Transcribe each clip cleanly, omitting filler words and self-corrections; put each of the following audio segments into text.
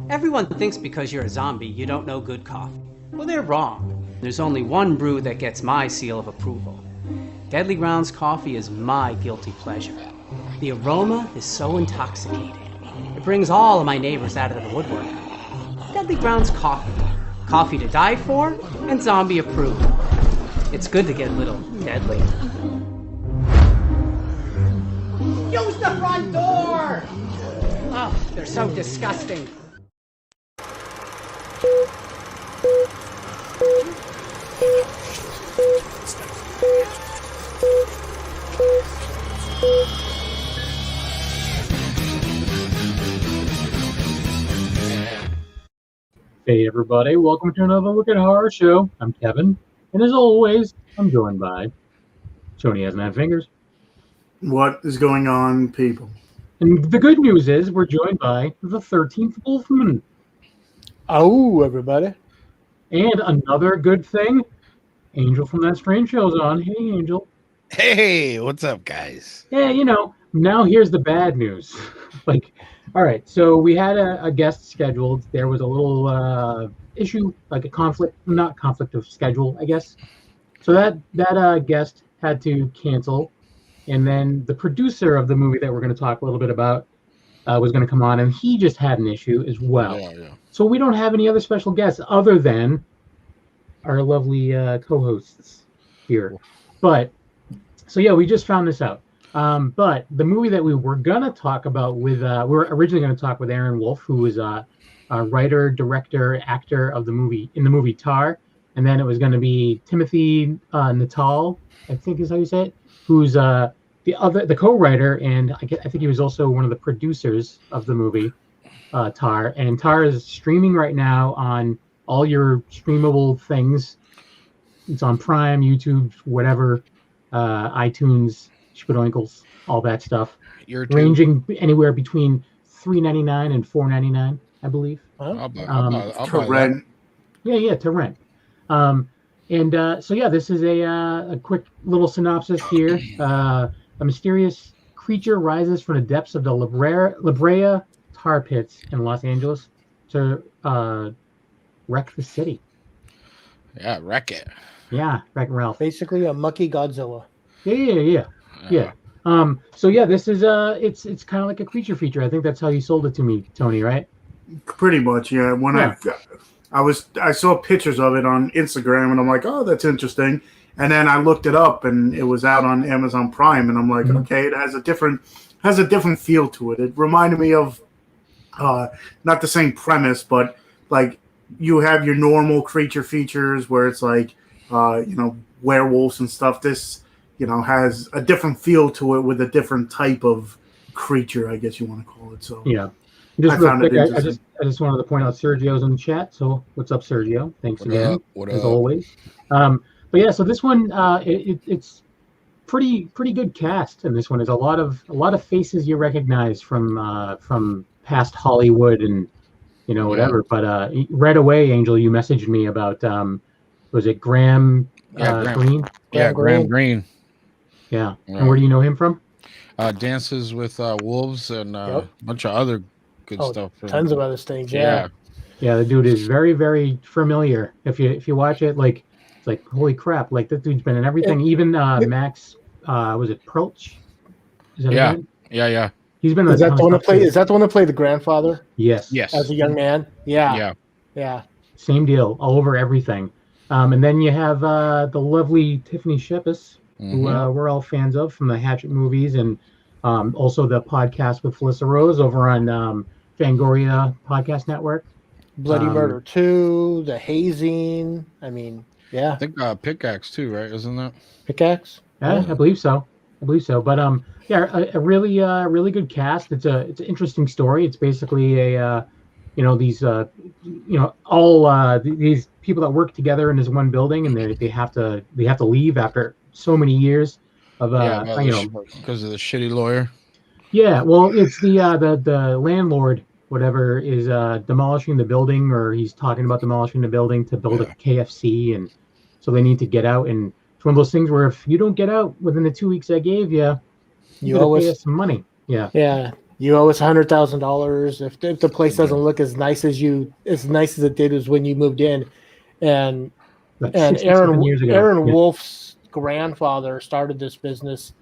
Everyone thinks because you're a zombie, you don't know good coffee. Well, they're wrong. There's only one brew that gets my seal of approval. Deadly Grounds coffee is my guilty pleasure. The aroma is so intoxicating. It brings all of my neighbors out of the woodwork. Deadly Grounds coffee. Coffee to die for and zombie approved. It's good to get a little deadly. Use the front door! Oh, they're so disgusting. Hey everybody, welcome to another Look at Horror Show. I'm Kevin, and as always, I'm joined by Tony has 9 fingers. What is going on, people? And the good news is we're joined by the 13th Wolfman. Oh, everybody. And another good thing, Angel from That Strange Show's on. Hey, Angel. Hey, what's up, guys? Yeah, now here's the bad news. All right, so we had a guest scheduled. There was a little issue, like a not conflict of schedule, I guess. So that guest had to cancel. And then the producer of the movie that we're going to talk a little bit about was going to come on, and he just had an issue as well. Yeah. So we don't have any other special guests other than our lovely co-hosts here. But, so yeah, we just found this out. But the movie that we were going to talk about we were originally going to talk with Aaron Wolf, who was a writer, director, actor of the movie Tar. And then it was going to be Timothy Natal, I think is how you say it, who's the co-writer, and I think he was also one of the producers of the movie Tar. And Tar is streaming right now on all your streamable things. It's on Prime, YouTube, whatever, iTunes, Spadoinkles, all that stuff. Ranging anywhere between $3.99 and $4.99, I believe. I'll To rent. Yeah, to rent. So yeah, this is a quick little synopsis here. A mysterious creature rises from the depths of the La Brea Tar Pits in Los Angeles to wreck the city. Yeah, wreck it. Yeah, wreck Ralph. Basically a mucky Godzilla. Yeah. So yeah, this is it's kind of like a creature feature. I think that's how you sold it to me, Tony, right? Pretty much, yeah. I saw pictures of it on Instagram, and I'm like, oh, that's interesting. And then I looked it up, and it was out on Amazon Prime, and I'm like, okay, it has a different feel to it. It reminded me of not the same premise, but like you have your normal creature features where it's like werewolves and stuff. This has a different feel to it with a different type of creature, I guess you want to call it. So yeah. Just real quick, I just wanted to point out Sergio's in the chat. So what's up, Sergio? Thanks again, as always. But yeah, so this one, it's pretty good cast, and this one is a lot of faces you recognize from past Hollywood and whatever. But right away, Angel, you messaged me about was it Graham Greene? Yeah, Graham Greene. Yeah. And where do you know him from? Dances with Wolves and a bunch of other good stuff. Tons of other things. Yeah, the dude is very, very familiar. If you watch it, it's like holy crap! Like that dude's been in everything. Even Max, was it Perlich? Is that his name? Yeah. He's been. Is that the one to play the grandfather? Yes. As a young man. Yeah. Same deal, all over everything. And then you have the lovely Tiffany Shepis, who we're all fans of from the Hatchet movies, and also the podcast with Felissa Rose over on Fangoria Podcast Network. Bloody Murder 2, The Hazing. I mean, yeah. I think Pickaxe too, right? Isn't that Pickaxe? Yeah, I believe so. But a really good cast. It's an interesting story. It's basically these these people that work together in this one building, and they have to leave after so many years of because of the shitty lawyer. Yeah, well, it's the landlord, whatever, is demolishing the building, or he's talking about demolishing the building to build a KFC, and so they need to get out. And it's one of those things where if you don't get out within the 2 weeks I gave you, you gotta pay us some money. Yeah. Yeah. You owe us $100,000 if the place doesn't look as nice as it did as when you moved in. And Like and 67 years ago. Aaron Yeah. Wolf's grandfather started this business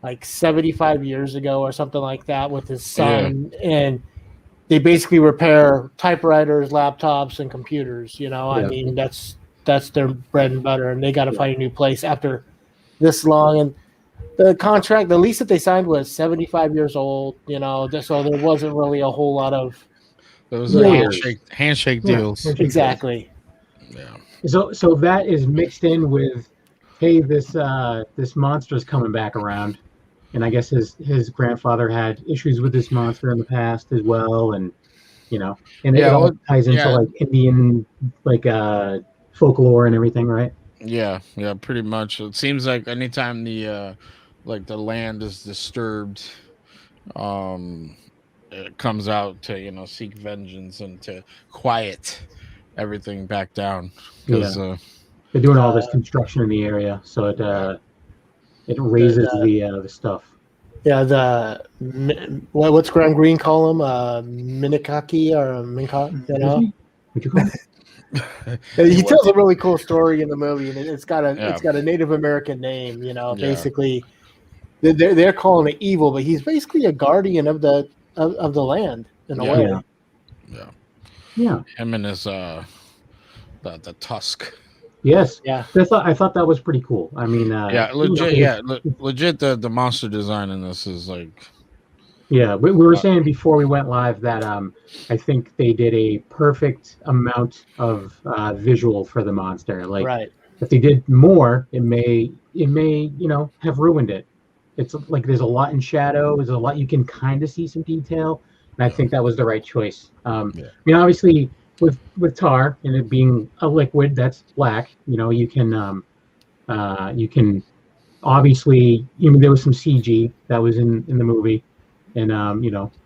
like 75 years ago or something like that with his son, and they basically repair typewriters, laptops, and computers. I Yeah. mean that's their bread and butter, and they got to find a new place after this long. And the lease that they signed was 75 years old. So there wasn't really a whole lot of Those Layers. handshake Yeah, deals. handshake exactly. Yeah. So that is mixed in with, hey, this monster's coming back around, and I guess his grandfather had issues with this monster in the past as well, and and it all ties into like Indian folklore and everything, right? Yeah, pretty much. It seems like anytime the land is disturbed, it comes out to seek vengeance and to quiet everything back down, because they're doing all this construction in the area, so it raises the stuff. Yeah, what's Graham Greene call him? Minikaki or Minka? What'd you call it? He tells a really cool story in the movie, and it's got a Native American name. Basically, they're calling it evil, but he's basically a guardian of the land in a way. Yeah. Him and his the tusk. Yes. Yeah. I thought that was pretty cool. I mean, legit. The monster design in this is like. Yeah, we were saying before we went live that I think they did a perfect amount of visual for the monster. Like, right. If they did more, it may have ruined it. It's like there's a lot in shadow. There's a lot you can kind of see some detail, and I think that was the right choice. I mean, obviously with tar and it being a liquid that's black, you can obviously there was some CG that was in the movie. And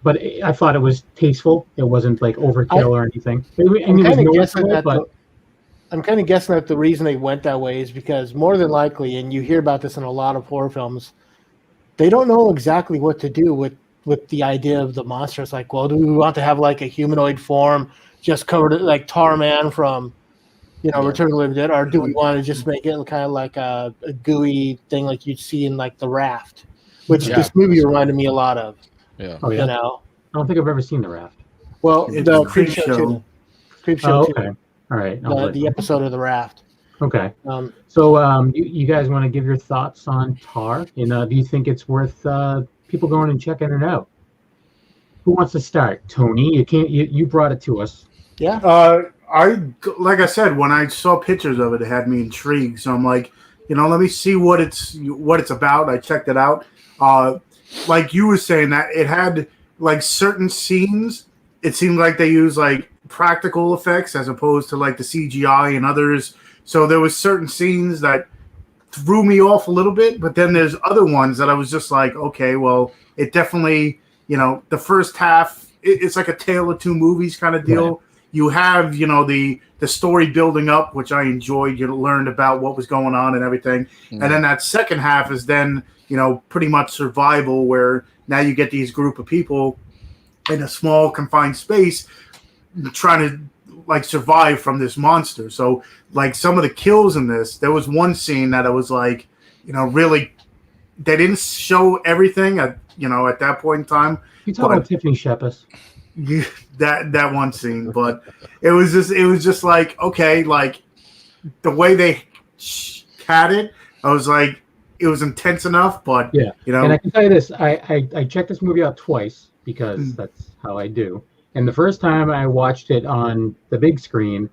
but I thought it was tasteful. It wasn't like overkill or anything. I'm kind of guessing that the reason they went that way is because more than likely, and you hear about this in a lot of horror films, they don't know exactly what to do with the idea of the monster. It's like, well, do we want to have like a humanoid form just covered like Tar Man from Return of the Living Dead, or do we want to just make it kind of like a gooey thing like you'd see in like The Raft, which this movie reminded me a lot of. Yeah. Oh, yeah. I don't think I've ever seen The Raft. Well, it's the Creep Show. Creep Show. Oh, okay. All right. The episode of The Raft. Okay. So you guys want to give your thoughts on Tar? And do you think it's worth people going and checking it out? Who wants to start? Tony, you brought it to us. Yeah. Like I said, when I saw pictures of it, it had me intrigued. So I'm like, let me see what it's about. I checked it out. Like you were saying, that it had like certain scenes, it seemed like they used like practical effects as opposed to like the CGI and others. So there was certain scenes that threw me off a little bit, but then there's other ones that I was just like, okay, well, it definitely, the first half, it's like a tale of two movies kind of deal. Right. You have, the story building up, which I enjoyed. You learned about what was going on and everything. Mm-hmm. And then that second half is then, pretty much survival, where now you get these group of people in a small confined space trying to like survive from this monster. So like some of the kills in this, there was one scene that I was like, really, they didn't show everything at that point in time. You talk about Tiffany Shepis. That one scene, but it was just like, okay, like the way they had it, I was like, it was intense enough, but yeah, And I can tell you this, I checked this movie out twice because that's how I do. And the first time I watched it on the big screen,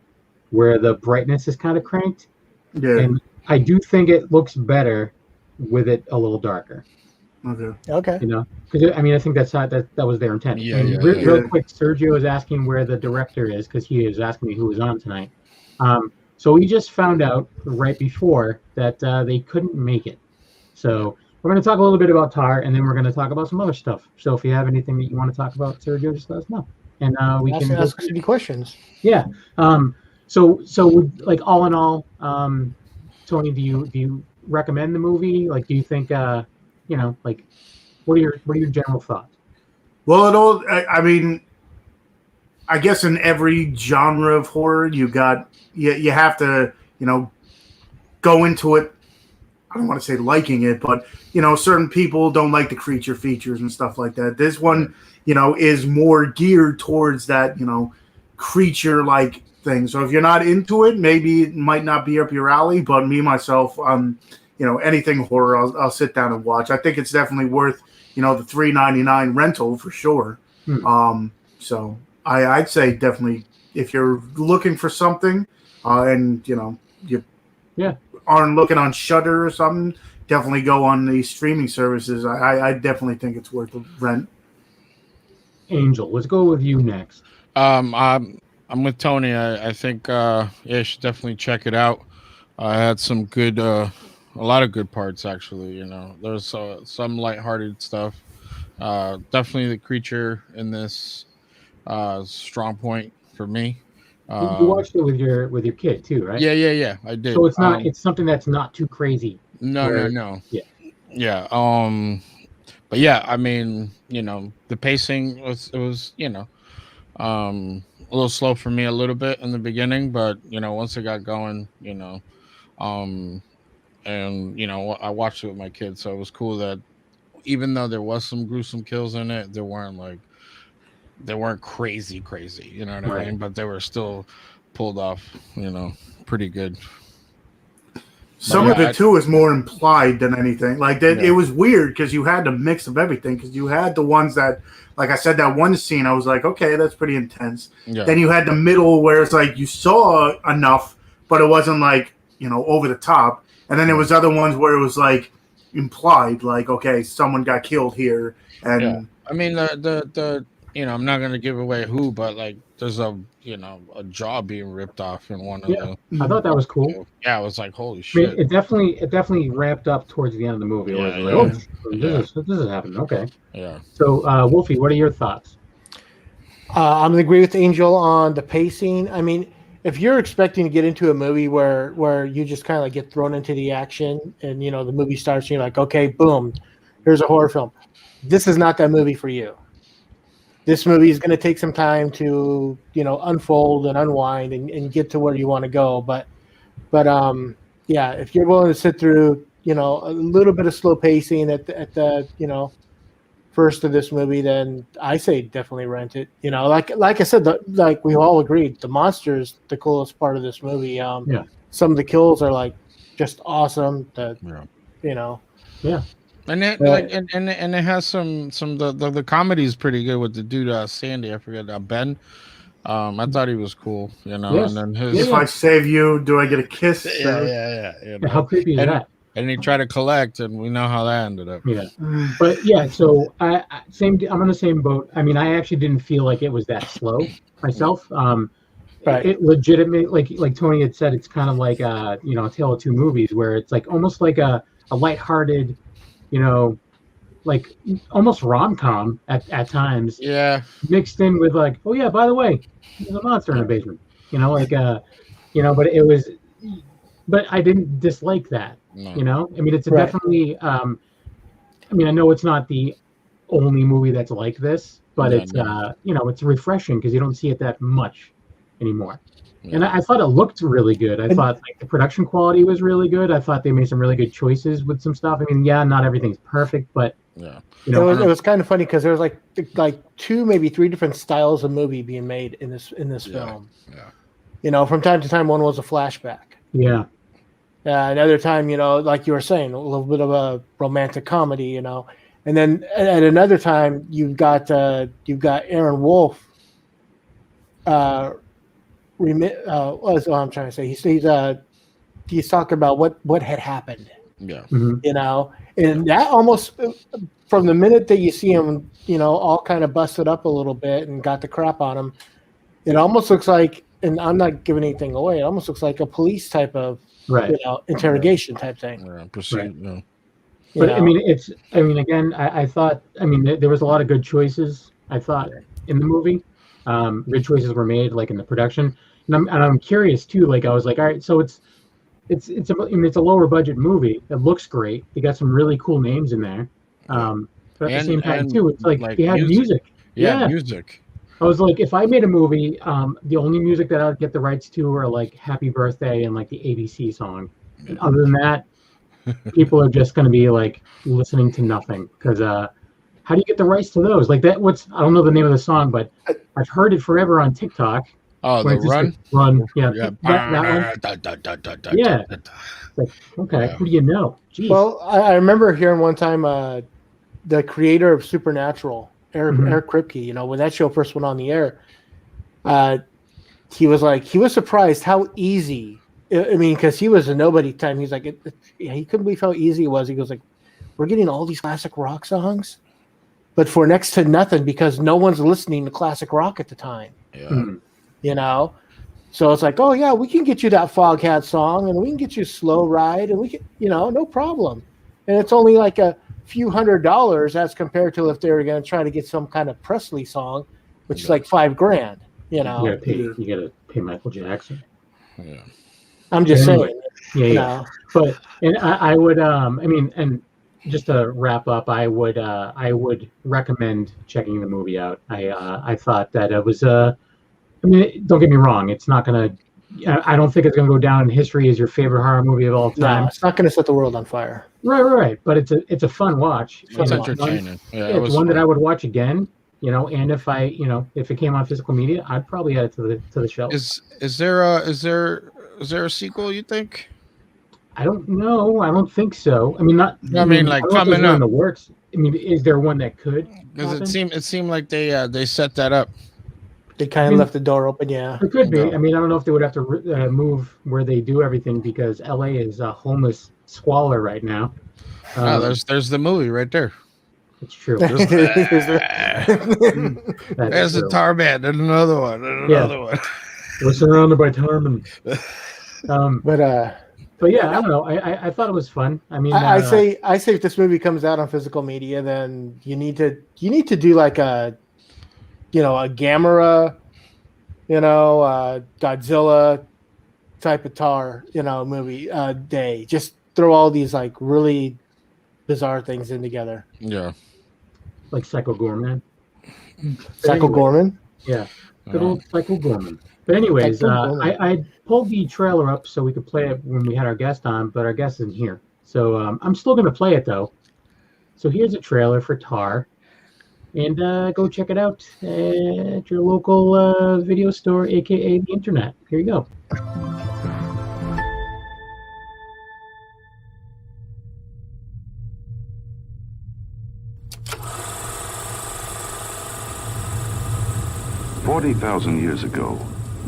where the brightness is kind of cranked, and I do think it looks better with it a little darker. Okay. Because I think that was their intent. Real quick, Sergio is asking where the director is because he is asking me who was on tonight. So we just found out right before that they couldn't make it. So we're going to talk a little bit about Tar, and then we're going to talk about some other stuff. So if you have anything that you want to talk about, Sergio, just let us know, and we can ask any questions. Yeah. So like all in all, Tony, do you recommend the movie? Like, do you think like what are your general thoughts? Well, it all. I mean, I guess in every genre of horror, you have to go into it. I don't want to say liking it, but certain people don't like the creature features and stuff like that. This one, is more geared towards that, creature like thing. So if you're not into it, maybe it might not be up your alley. But me myself, anything horror, I'll sit down and watch. I think it's definitely worth the $3.99 rental for sure. So I'd say definitely if you're looking for something, and you aren't looking on Shudder or something, definitely go on the streaming services. I definitely think it's worth the rent. Angel, let's go with you next. I'm with Tony. I think you should definitely check it out. I had some good, a lot of good parts actually. There's some lighthearted stuff. Definitely the creature in this strong point for me. You watched it with your kid too, right? Yeah. I did. So it's not it's something that's not too crazy. No. Yeah. But yeah, I mean, the pacing was a little slow for me a little bit in the beginning, but once it got going, and I watched it with my kids, so it was cool that even though there was some gruesome kills in it, they weren't crazy, you know what I mean? But they were still pulled off, pretty good. Some of it too is more implied than anything. Like that, it was weird because you had a mix of everything. Because you had the ones that, like I said, that one scene, I was like, okay, that's pretty intense. Yeah. Then you had the middle where it's like you saw enough, but it wasn't like over the top. And then there was other ones where it was like implied, like okay, someone got killed here. And I mean the I'm not gonna give away who, but like there's a jaw being ripped off in one of the. I thought that was cool. Yeah, it was like holy shit. I mean, it definitely wrapped up towards the end of the movie. This is happening. Okay. Yeah. So Wolfie, what are your thoughts? I'm gonna agree with Angel on the pacing. I mean, if you're expecting to get into a movie where you just kind of like get thrown into the action and the movie starts and you're like, okay, boom, here's a horror film. This is not that movie for you. This movie is going to take some time to, unfold and unwind and get to where you want to go. But if you're willing to sit through, a little bit of slow pacing at the first of this movie, then I say definitely rent it. Like I said, like we all agreed, the monster is the coolest part of this movie. Some of the kills are like just awesome. And it and it has some the comedy is pretty good with the dude Sandy. I forget Ben. I thought he was cool, Yes. And then if I save you, do I get a kiss? Yeah. How creepy is that? And he tried to collect, and we know how that ended up. Yeah, but yeah. So I'm on the same boat. I mean, I actually didn't feel like it was that slow myself. It legitimately, like Tony had said, it's kind of like a tale of two movies, where it's like almost like a lighthearted, like almost rom-com at times. Yeah. Mixed in with like, oh yeah, by the way, there's a monster in the basement. But it was, but I didn't dislike that. No. I mean, it's definitely. I know it's not the only movie that's like this, but it's refreshing because you don't see it that much anymore. Yeah. And I thought it looked really good. I thought like the production quality was really good. I thought they made some really good choices with some stuff. I mean, not everything's perfect, but it was kind of funny because there was like two, maybe three different styles of movie being made in this film. Yeah. From time to time, one was a flashback. Yeah. Another time, like you were saying, a little bit of a romantic comedy, and then at another time, you've got Aaron Wolf. What I'm trying to say. He's talking about what had happened. Yeah. Mm-hmm. And that almost from the minute that you see him, all kind of busted up a little bit and got the crap on him, it almost looks like, and I'm not giving anything away, it almost looks like a police type of interrogation type thing. Yeah, proceed. No. But I mean, again, I thought, there was a lot of good choices. I thought in the movie. Good choices were made, like in the production, and I'm curious too. Like I was like, all right, so it's a lower budget movie. It looks great. They got some really cool names in there, but at the same time too, it's like you have music. Yeah. music. I was like, if I made a movie, the only music that I'd get the rights to are like Happy Birthday and like the ABC song. And other than that, people are just going to be like listening to nothing. Because how do you get the rights to those? Like that, I don't know the name of the song, but I've heard it forever on TikTok. Oh, the Run? Like, Run, yeah. That one. Yeah. Like, okay, who do you know? Jeez. Well, I remember hearing one time the creator of Supernatural, Eric Kripke, when that show first went on the air, he was surprised how easy. I mean, because he was a nobody time. He's like, he couldn't believe how easy it was. He goes like, we're getting all these classic rock songs, but for next to nothing because no one's listening to classic rock at the time. Yeah. So it's like, oh yeah, we can get you that Foghat song, and we can get you Slow Ride, and we can, no problem. And it's only like a few $100 as compared to if they were going to try to get some kind of Presley song, which is like $5,000. You gotta pay Michael Jackson. Yeah. I'm just saying. Yeah. But I would and just to wrap up, I would recommend checking the movie out. I thought that it was don't get me wrong, it's not gonna. I don't think it's gonna go down in history as your favorite horror movie of all time. No, it's not gonna set the world on fire. Right. But it's a fun watch. It's entertaining. It's one that I would watch again. And if if it came on physical media, I'd probably add it to the shelf. Is there a sequel? You think? I don't know. I don't think so. I mean, like coming up in the works. I mean, is there one that could? Because it seemed like they set that up. They kind of left the door open, yeah. It could be. I mean, I don't know if they would have to move where they do everything because LA is a homeless squalor right now. There's the movie right there. It's true. There's a tar band and another one one. We're surrounded by tarmen. But yeah, I don't know. I thought it was fun. I mean, I say if this movie comes out on physical media, then you need to do like a Gamera, Godzilla type of tar, movie day. Just throw all these like really bizarre things in together. Yeah. Like Psycho Gorman. Psycho Gorman? Yeah. Good old Psycho Gorman. But anyways, I pulled the trailer up so we could play it when we had our guest on, but our guest isn't here. So I'm still going to play it, though. So here's a trailer for Tar. And go check it out at your local video store, a.k.a. the internet. Here you go. "40,000 years ago,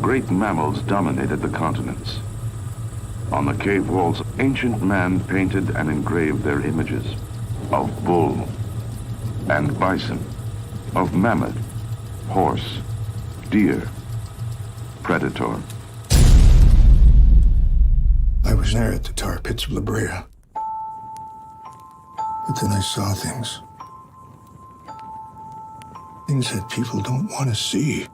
great mammals dominated the continents. On the cave walls, ancient man painted and engraved their images of bull and bison, of mammoth, horse, deer, predator. I was there at the tar pits of Brea. But then I saw things. Things that people don't want to see.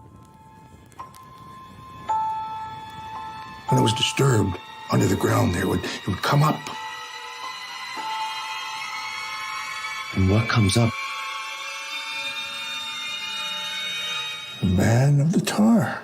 When it was disturbed under the ground there, it would come up. And what comes up? The man of the tar.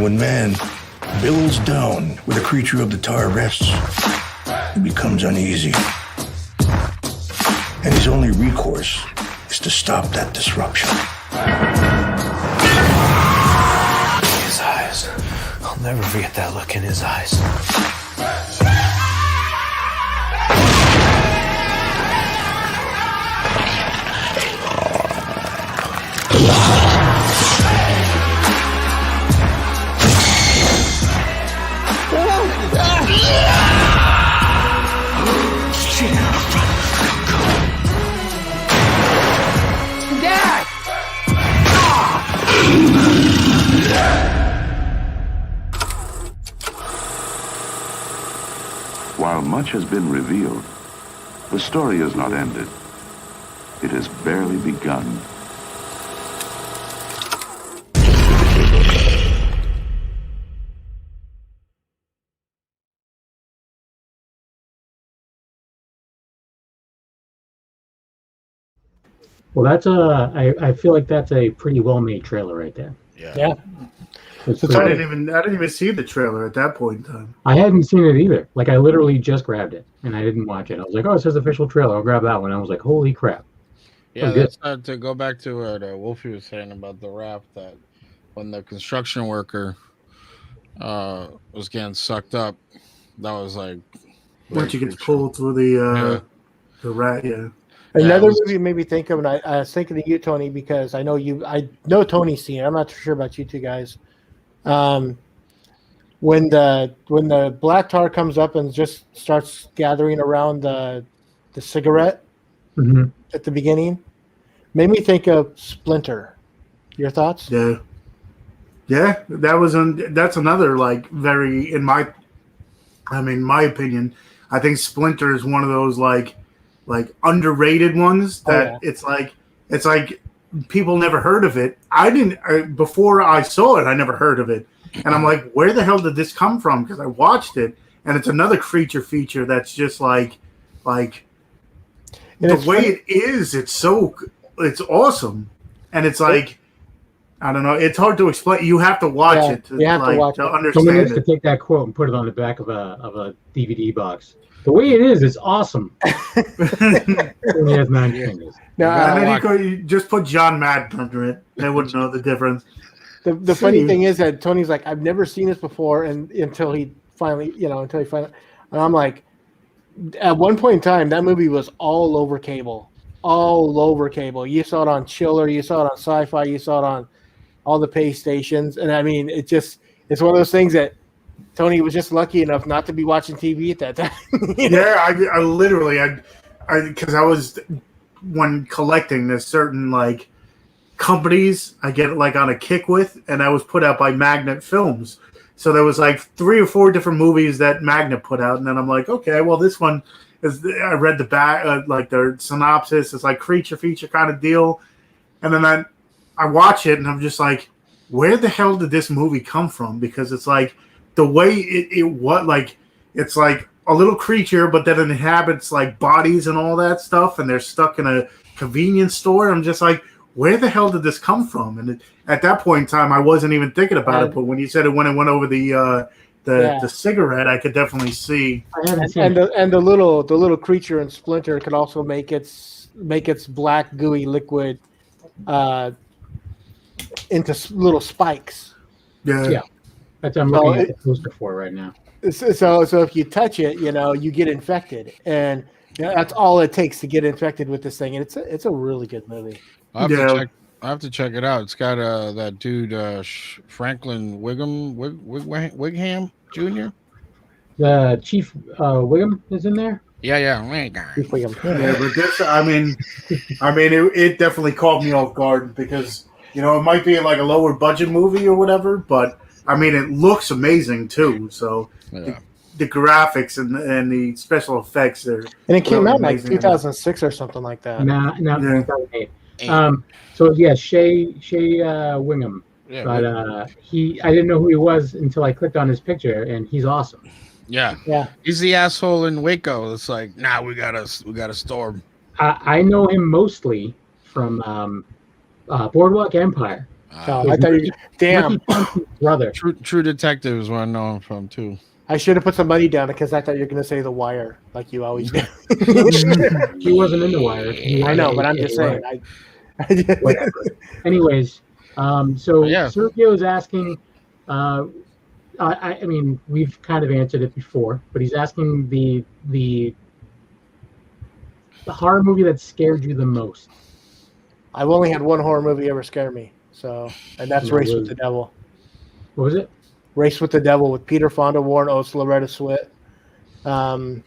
When man billows down where the creature of the tar rests, he becomes uneasy. And his only recourse is to stop that disruption. His eyes. I'll never forget that look in his eyes. much has been revealed, the story is not ended. It has barely begun. Well, that's I feel like that's a pretty well-made trailer right there. Yeah. It's I pretty- didn't even see the trailer at that point in time. I hadn't seen it either. Like, I literally just grabbed it, and I didn't watch it. I was like, oh, it says official trailer. I'll grab that one. I was like, holy crap. Yeah, good. that's to go back to what Wolfie was saying about the rap, that when the construction worker was getting sucked up, that was like Once you get crucial. pulled through the rat, yeah. Another it was- movie made me think of, and I was thinking of you, Tony, because I know Tony's seen it. I'm not sure about you two guys. When the black tar comes up and just starts gathering around the cigarette Mhm. at the beginning, made me think of Splinter. Your thoughts? Yeah, that's another like very my opinion. I think Splinter is one of those like underrated ones that it's like people never heard of it. Before I saw it, I never heard of it, and I'm like, where the hell did this come from? Because I watched it, and it's another creature feature that's just like And the it's way funny- it is. It's awesome, and it's like. I don't know. It's hard to explain. You have to watch it to, you have to watch it. Someone understand needs to it. take that quote and put it on the back of a DVD box. The way it is, it's awesome. It only has 9 fingers. Now, And then you just put John Madden under it. They wouldn't know the difference. the funny thing is that Tony's like, I've never seen this before, and until he finally, and I'm like, at one point in time, that movie was all over cable. You saw it on Chiller, you saw it on Sci-Fi, you saw it on all the pay stations, and I mean, it's one of those things that Tony was just lucky enough not to be watching TV at that time. Yeah, I literally, because I was, when collecting, there's certain like companies I get like on a kick with, and that was put out by Magnet Films. So there was like 3 or 4 different movies that Magnet put out, and then I'm like, okay, well, this one is. I read the back, like their synopsis. It's like creature feature kind of deal, and then I watch it, and I'm just like, where the hell did this movie come from? Because it's like the way it's like a little creature, but then it inhabits like bodies and all that stuff, and they're stuck in a convenience store. I'm just like, where the hell did this come from? And at that point in time, I wasn't even thinking about it. But when you said it when it went over the cigarette, I could definitely see. and the little creature in Splinter could also make its black gooey liquid into little spikes. Yeah. That's what I'm looking at the poster for right now. So if you touch it, you get infected, and that's all it takes to get infected with this thing. And it's a really good movie. I have to check it out. It's got that dude Franklin Wigham Jr. The Chief Wiggum is in there. Yeah. Yeah, but this, it definitely caught me off guard because it might be like a lower budget movie or whatever, but it looks amazing too. So the graphics and the special effects are. And it came really out like amazing. 2006 or something like that. No, Yeah. 2008. So yeah, Shay Wingham. Yeah, But I didn't know who he was until I clicked on his picture, and he's awesome. Yeah. He's the asshole in Waco. It's like, we gotta storm. I know him mostly from Boardwalk Empire. So I thought damn. Ricky Ponce's brother. True Detective is where I know him from too. I should have put some money down because I thought you were going to say The Wire, like you always do. He wasn't in The Wire. I know, but I'm just saying. Whatever. Anyways, Sergio is asking. I mean, we've kind of answered it before, but he's asking the horror movie that scared you the most. I've only had one horror movie ever scare me, and that's Race with the Devil. What was it? Race with the Devil with Peter Fonda, Warren Oates, Loretta Swit. And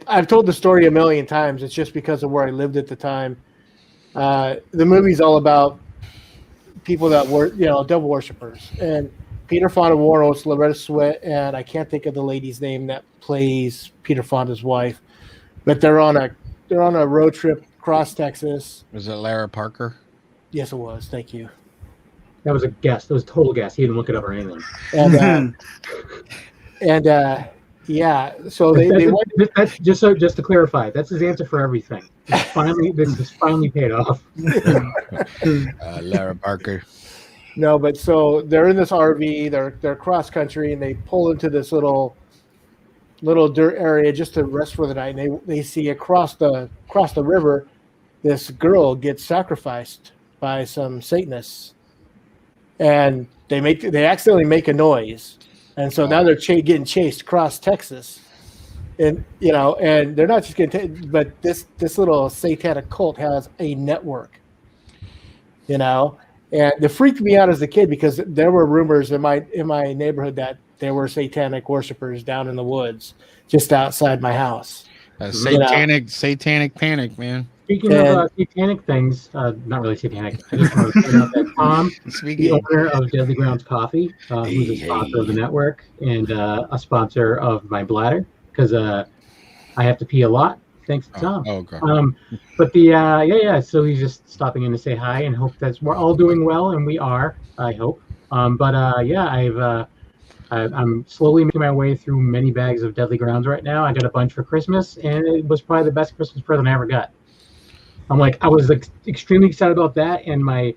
I've told the story a million times. It's just because of where I lived at the time. The movie's all about people that were, devil worshippers. And Peter Fonda Warren's Loretta Swit, and I can't think of the lady's name that plays Peter Fonda's wife, but they're on a road trip across Texas. Was it Lara Parker? Yes, it was. Thank you. That was a guess. That was a total guess. He didn't look it up or anything. Yeah. So they went. That's just to clarify. That's his answer for everything. This finally paid off. Lara Parker. No, but so they're in this RV. They're cross country, and they pull into this little dirt area just to rest for the night. And they see across the river, this girl gets sacrificed by some Satanists, and they accidentally make a noise, and so now they're getting chased across Texas, and and they're not just getting, but this little satanic cult has a network, and it freaked me out as a kid because there were rumors in my neighborhood that there were satanic worshipers down in the woods just outside my house. Satanic panic, man. Speaking of satanic things, not really satanic. I just want to point out that Tom, the owner of Deadly Grounds Coffee, who's a sponsor of the network and a sponsor of my bladder, because I have to pee a lot. Thanks to Tom. Okay. But so he's just stopping in to say hi and hope that we're all doing well, and we are, I hope. I'm slowly making my way through many bags of Deadly Grounds right now. I got a bunch for Christmas, and it was probably the best Christmas present I ever got. I was extremely excited about that, and my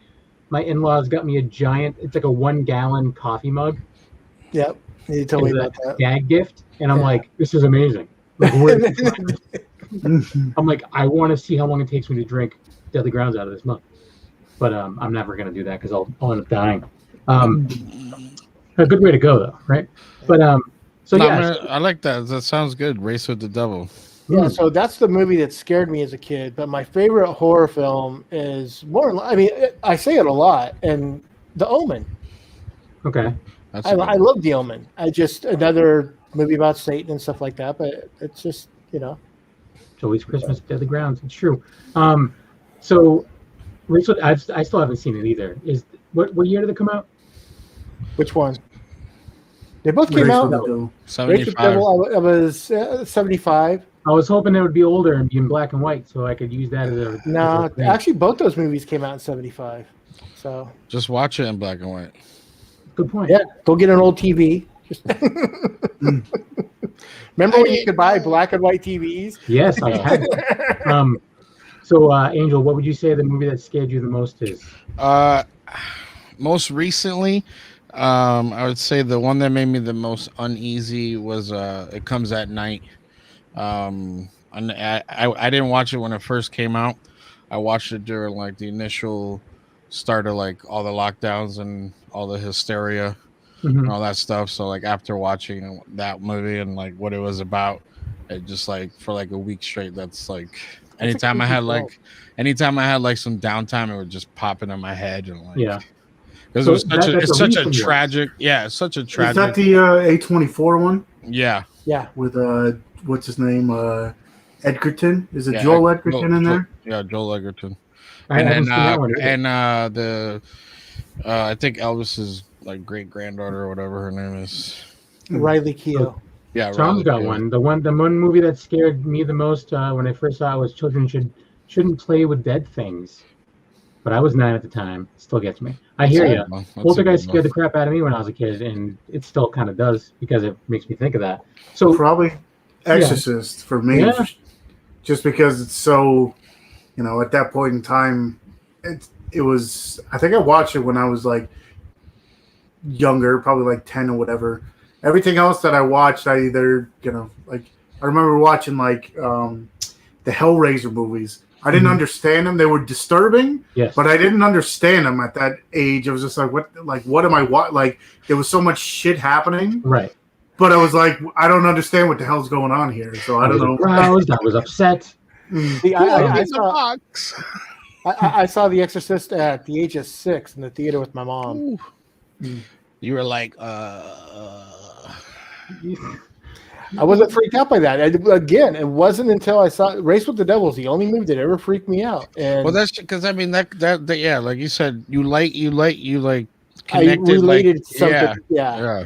in-laws got me a giant, it's like a 1 gallon coffee mug. Yep, you told me about that. Gag gift, and I'm like, this is amazing. I'm like, I want to see how long it takes me to drink Deadly Grounds out of this mug, but I'm never gonna do that because I'll end up dying. A good way to go though, right? But I like that. That sounds good. Race with the Devil. Yeah, so that's the movie that scared me as a kid. But my favorite horror film is I say it a lot, and The Omen. Okay. I love The Omen. Another movie about Satan and stuff like that, but it's just, It's always Christmas, Deadly Grounds. It's true. So I still haven't seen it either. What year did it come out? Which one? They both came out. 75. I was 75. I was hoping it would be older and be in black and white, so I could use that as a. No, actually, both those movies came out in 75. So just watch it in black and white. Good point. Yeah, go get an old TV. Remember when you could buy black and white TVs? Yes, I had. So, Angel, what would you say the movie that scared you the most is? Most recently, I would say the one that made me the most uneasy was It Comes at Night. And I didn't watch it when it first came out. I watched it during the initial start of all the lockdowns and all the hysteria and all that stuff. So after watching that movie and what it was about, it just for a week straight, that's anytime I had some downtime, it would just pop into my head and yeah. Because it's such a tragic. Yeah, it's such a tragic. Is that the A24 one? Yeah. Yeah. With what's his name? Edgerton. Is it Joel Edgerton in there? Yeah, Joel Edgerton. I think Elvis's great granddaughter or whatever her name is. Riley Keough. Yeah, Tom's got one. The one movie that scared me the most when I first saw it was Children Shouldn't Play with Dead Things. But I was 9 at the time. It still gets me. I hear you. Poltergeist scared the crap out of me when I was a kid, and it still kind of does because it makes me think of that. So probably Exorcist for me, just because it's so, at that point in time, it was. I think I watched it when I was younger, probably 10 or whatever. Everything else that I watched, I either I remember watching the Hellraiser movies. I didn't understand them. They were disturbing, but I didn't understand them at that age. I was just what am I there was so much shit happening. Right. But I was I don't understand what the hell's going on here. So I don't know. I was upset. I saw The Exorcist at the age of 6 in the theater with my mom. You were I wasn't freaked out by that. Again, it wasn't until I saw Race with the Devil was the only movie that ever freaked me out. And well, that's because that like you said, you like connected, related like, something. yeah. Yeah.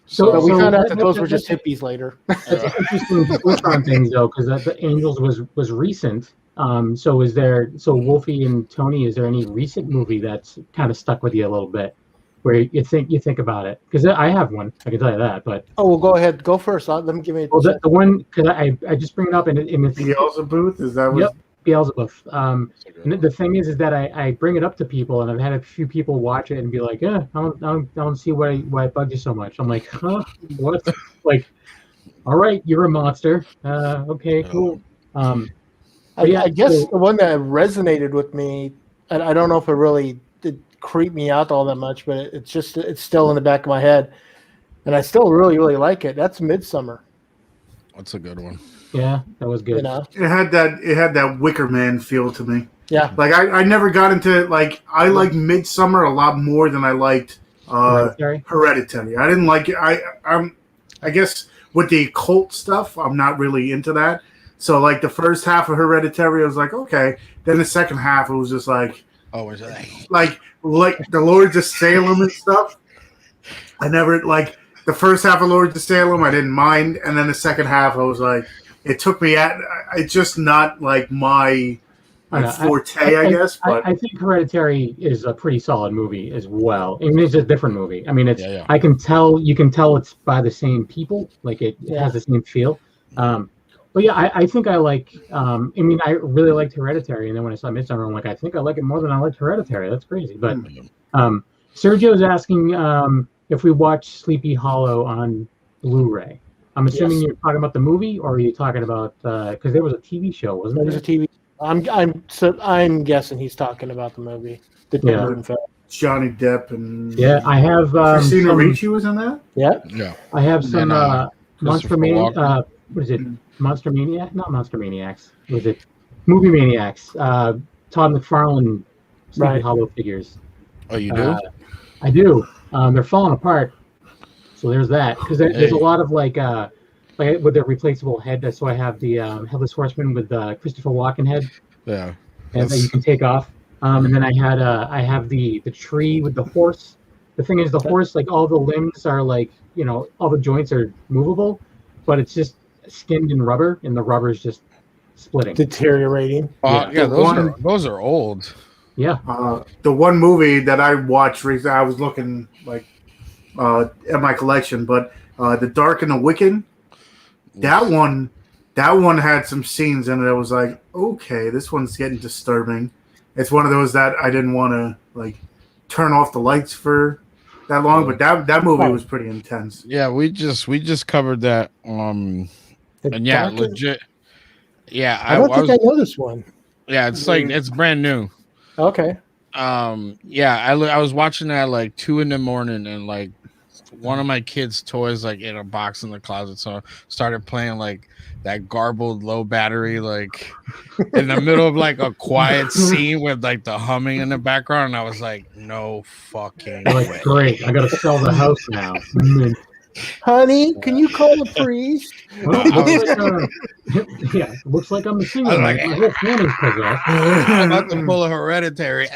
So But we found out that that- those were that's- just hippies later. That's an interesting twist on things, though, because the Angels was recent. So Wolfie and Tony, is there any recent movie that's kind of stuck with you a little bit, where you think about it? Because I have one, I can tell you that. But Oh, well, go ahead, go first. Let me give me. well, the one, because I just bring it up and it's Beelzebub, is that what? Yep, Beelzebub. And the thing is that I bring it up to people, and I've had a few people watch it and be like, "Yeah, I don't see why it bugged you so much." I'm like, "Huh? What?" Like, all right, you're a monster. Okay, cool. I guess the one that resonated with me, and I don't know if it really did creep me out all that much, but it's still in the back of my head, and I still really, really like it. That's Midsummer. That's a good one. Yeah, that was good. You know? It had that Wicker Man feel to me. Yeah. Like I never got into like I like Midsummer a lot more than I liked Hereditary. I didn't like it. I guess with the occult stuff, I'm not really into that. So like the first half of Hereditary, I was like, okay. Then the second half, it was just like, was it like the Lords of Salem and stuff. I never like the first half of Lords of Salem. I didn't mind, and then the second half, I was like, it took me at. It's just not like my forte, I guess. But I think Hereditary is a pretty solid movie as well. I mean, it's a different movie. I mean, it's I can tell you can tell it's by the same people. Like it has the same feel. But yeah, I think I like. I mean, I really liked Hereditary, and then when I saw Midsummer, I'm like, I think I like it more than I liked Hereditary. That's crazy. But Sergio's asking if we watch Sleepy Hollow on Blu-ray. I'm assuming you're talking about the movie, or are you talking about because there was a TV show, wasn't there? There was a TV. I'm guessing he's talking about the movie. The Tim Burton film. Johnny Depp and I have Christina Ricci was in that. Yeah. I have some Monster Maniac. What is it? Mm-hmm. Monster Maniac? Not Monster Maniacs. Was it Movie Maniacs? Todd McFarlane Sleepy Hollow figures. Oh, you do? I do. They're falling apart. So there's that. Because there's a lot of like with the replaceable head. So I have the Headless Horseman with the Christopher Walken head. Yeah. And that you can take off. And then I have the tree with the horse. The thing is, the horse, like all the limbs are like, all the joints are movable, but it's just skinned in rubber, and the rubber is just splitting, deteriorating. Those are old. Yeah. The one movie that I watched recently, I was looking like at my collection, but The Dark and the Wicked. That one had some scenes in it. I was like, okay, this one's getting disturbing. It's one of those that I didn't want to like turn off the lights for that long, but that movie was pretty intense. Yeah, we just covered that. And yeah, legit. Yeah, I don't think I know this one. Yeah, it's like it's brand new. Okay. Yeah, I was watching that at like 2 a.m, and like one of my kids' toys like in a box in the closet, so I started playing like that garbled low battery like in the middle of like a quiet scene with like the humming in the background, and I was like, no fucking way. Great, I gotta sell the house now. Honey, can you call the priest? Yeah, looks like I'm the singer. My whole family's possessed. I'm about to pull a Hereditary.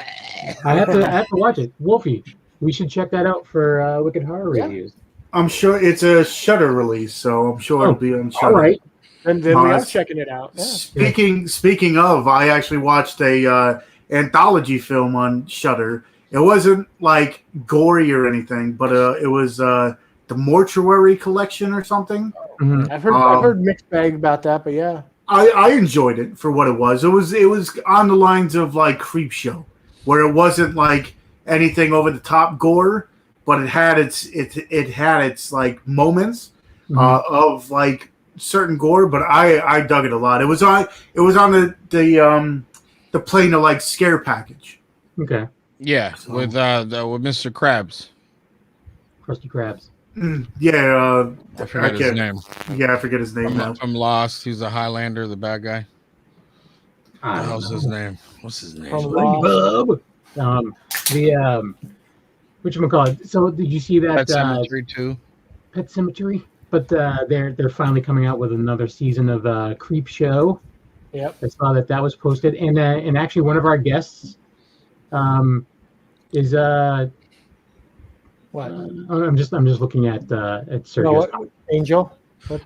I have to watch it. Wolfie, we should check that out for Wicked Horror reviews. I'm sure it's a Shudder release, so I'm sure it'll be on Shudder. All right. And then we are checking it out. Yeah. Speaking of, I actually watched a anthology film on Shudder. It wasn't like gory or anything, but it was the Mortuary Collection or something. Mm-hmm. I've heard mixed bag about that, but yeah, I enjoyed it for what it was. It was on the lines of like Creepshow, where it wasn't like anything over the top gore, but it had its like moments of like certain gore. But I dug it a lot. It was on the plane of like Scare Package. Okay. Yeah, so, with Mr. Krabs. Krusty Krabs. Yeah, I forget his name. Yeah, I forget his name now. From Lost, he's a Highlander, the bad guy. What the hell's his name? What's his name? Bub. Whatchamacallit? So did you see that? Pet Sematary 2. Pet Sematary, but they're finally coming out with another season of Creepshow. Yep. I saw that was posted, and actually one of our guests is What? I'm just looking at Sergio's. No, what? Angel.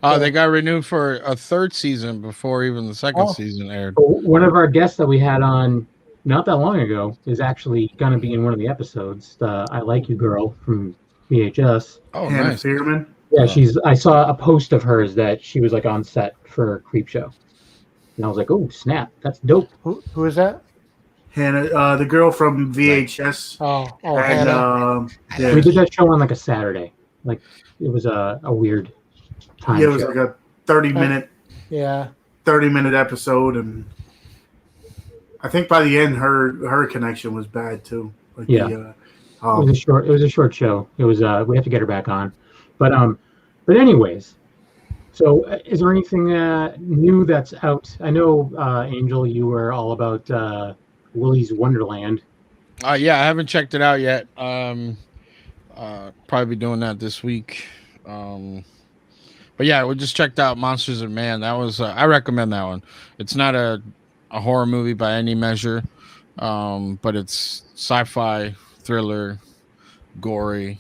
They got renewed for a third season before even the second season aired. One of our guests that we had on not that long ago is actually going to be in one of the episodes. The I Like You girl from VHS. Oh, Hannah nice. Fierman. Yeah, I saw a post of hers that she was like on set for Creepshow, and I was like, oh snap, that's dope. Who is that? Hannah, the girl from VHS. Hannah. Yeah. We did that show on like a Saturday. Like it was a weird time. Yeah, it was show. like a 30-minute. Yeah. 30-minute episode, and I think by the end her connection was bad too. Like Yeah. It was a short show. It was we have to get her back on, but anyways. So, is there anything new that's out? I know, Angel, you were all about Willy's Wonderland. Yeah, I haven't checked it out yet. Probably be doing that this week. But yeah, we just checked out Monsters of Man. That was I recommend that one. It's not a horror movie by any measure, but it's sci-fi thriller, gory,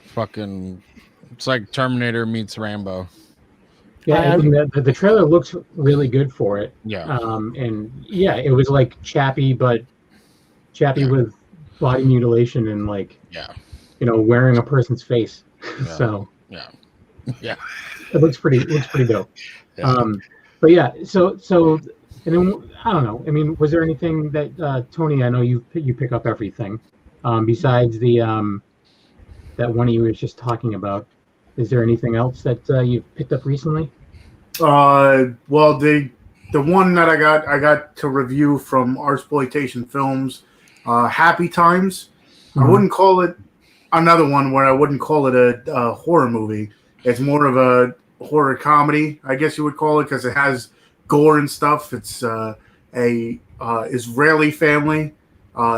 fucking. It's like Terminator meets Rambo. Yeah, I mean, the trailer looks really good for it. Yeah. And yeah, it was like Chappie with body mutilation and like, wearing a person's face. Yeah. So yeah, it looks pretty dope. Yeah. But yeah, so and then I don't know. I mean, was there anything that Tony? I know you pick up everything. Besides the that one you were just talking about. Is there anything else that you've picked up recently? Well, the one that I got to review from Artsploitation Films, Happy Times. I wouldn't call it another one where I wouldn't call it a horror movie. It's more of a horror comedy, I guess you would call it, because it has gore and stuff. It's a Israeli family.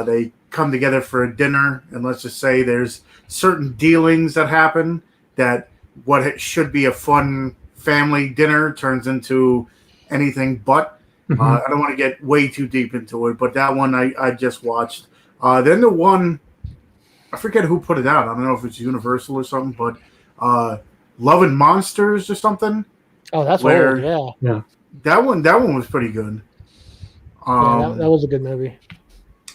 They come together for a dinner, and let's just say there's certain dealings that happen that what should be a fun family dinner turns into anything but. I don't want to get way too deep into it, but that one I just watched. Then the one, I forget who put it out. I don't know if it's Universal or something, but Love and Monsters or something. Oh, that's weird. Yeah. That one was pretty good. That was a good movie.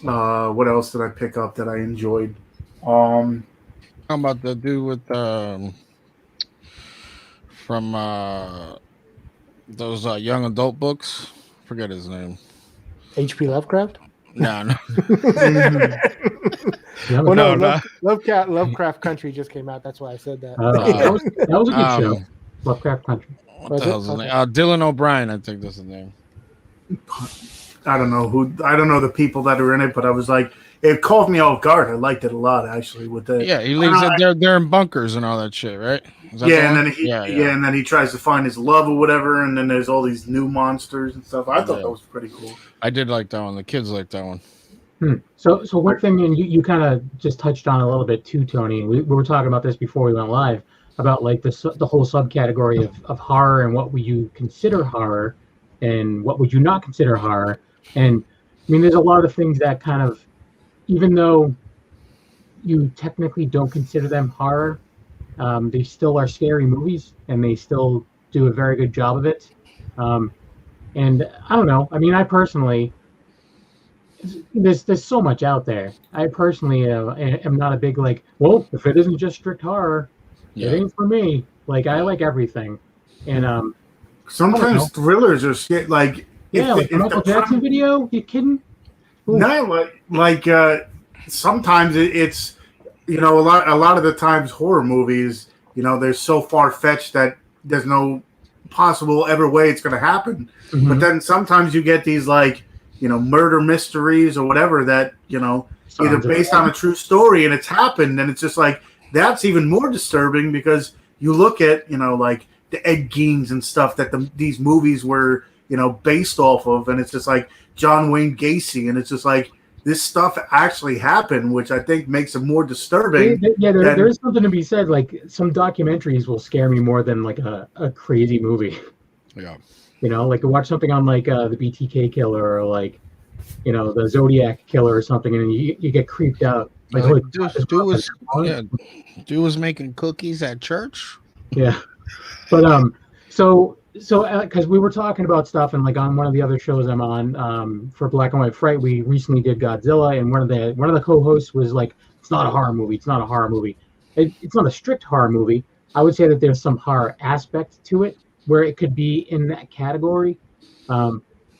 What else did I pick up that I enjoyed? Talking about the dude with from those young adult books. Forget his name. H.P. Lovecraft? No. Lovecraft Country just came out. That's why I said that. That was a good show. Lovecraft Country. What the hell's his name? Dylan O'Brien, I think that's his name. I don't know the people that are in it, but I was like, it caught me off guard. I liked it a lot, actually. With the he leaves it. They're in bunkers and all that shit, right? And then he tries to find his love or whatever, and then there's all these new monsters and stuff. I thought that was pretty cool. I did like that one. The kids liked that one. So one thing, and you kind of just touched on a little bit too, Tony. We were talking about this before we went live about like the whole subcategory of horror and what would you consider horror and what would you not consider horror. And I mean, there's a lot of things that kind of, even though you technically don't consider them horror, they still are scary movies, and they still do a very good job of it. And I don't know. I mean, I personally, there's so much out there. I personally am not a big like, well, if it isn't just strict horror, it ain't for me. Like, I like everything. And sometimes thrillers are scary. Like, like the Michael Jackson video. You kidding? Ooh. No, like sometimes it's a lot of the times horror movies, they're so far fetched that there's no possible ever way it's going to happen. But then sometimes you get these like murder mysteries or whatever that either based on a true story and it's happened, and it's just like that's even more disturbing because you look at like the Ed Geins and stuff that these movies were based off of, and it's just like John Wayne Gacy, and it's just like this stuff actually happened, which I think makes it more disturbing. There is something to be said. Like some documentaries will scare me more than like a crazy movie. Yeah. Like to watch something on like the BTK killer or like, the Zodiac killer or something, and you get creeped out. Like, Like, holy dude was making cookies at church. yeah. But so because we were talking about stuff, and like on one of the other shows I'm on for Black and White Fright, we recently did Godzilla, and one of the co-hosts was like, it's not a horror movie. It's not a horror movie. It's not a strict horror movie. I would say that there's some horror aspect to it where it could be in that category.